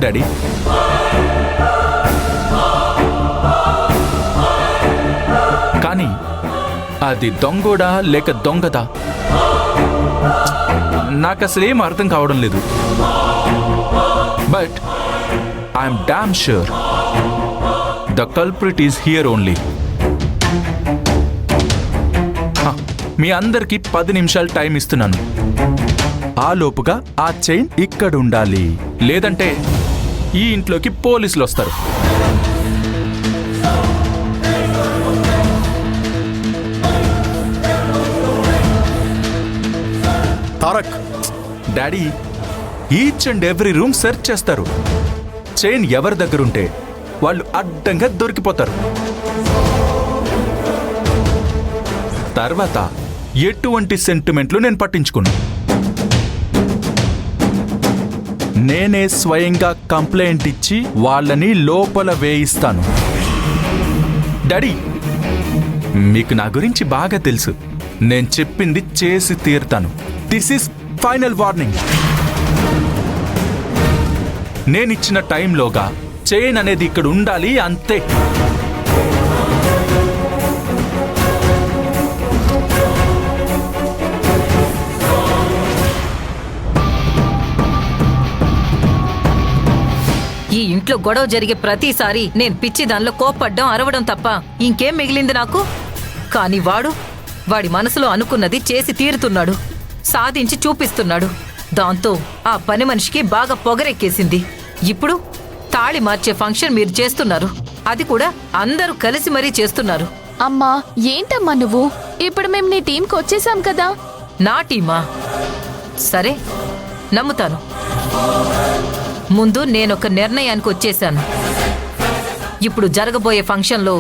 Daddy. కానీ అది దొంగోడా లేక దొంగదా నాకు అసలేం అర్థం కావడం లేదు. But I'm damn sure the culprit is here only. మీ అందరికి 10 నిమిషాలు టైం ఇస్తున్నాను. ఆ లోపుగా ఆ చైన్ ఇక్కడ ఉండాలి, లేదంటే ఈ ఇంట్లోకి పోలీసులు వస్తారు. Tarak, daddy, each and every room search చేస్తారు. చైన్ ఎవరి దగ్గరుంటే వాళ్ళు అడ్డంగా దొరికిపోతారు. తర్వాత ఎటువంటి సెంటిమెంట్లు నేను పట్టించుకున్నా. నేనే స్వయంగా కంప్లైంట్ ఇచ్చి వాళ్ళని లోపల వేయిస్తాను. డాడీ, మీకు నా గురించి బాగా తెలుసు. నేను చెప్పింది చేసి తీరుతాను. This is final warning. నేనిచ్చిన టైంలోగా చైన్ అనేది ఇక్కడ ఉండాలి, అంతే. ఈ ఇంట్లో గొడవ జరిగే ప్రతిసారి నేను పిచ్చి దానిలో కోప్పడ్డం, అరవడం తప్ప ఇంకేం మిగిలింది నాకు? కాని వాడి మనసులో అనుకున్నది చేసి తీరుతున్నాడు, సాధించి చూపిస్తున్నాడు. దాంతో ఆ పని మనిషికి బాగా పొగరెక్కేసింది. ఇప్పుడు తాళి మార్చే ఫంక్షన్ మీరు చేస్తున్నారు, అది కూడా అందరూ కలిసి మరీ చేస్తున్నారు. అమ్మా, ఏంటమ్మా నువ్వు? ఇప్పుడు మేము నీ టీంకి వచ్చేసాం కదా. నా టీమా? సరే, నమ్ముతాను. ముందు నేనొక నిర్ణయానికి వచ్చేశాను. ఇప్పుడు జరగబోయే ఫంక్షన్లో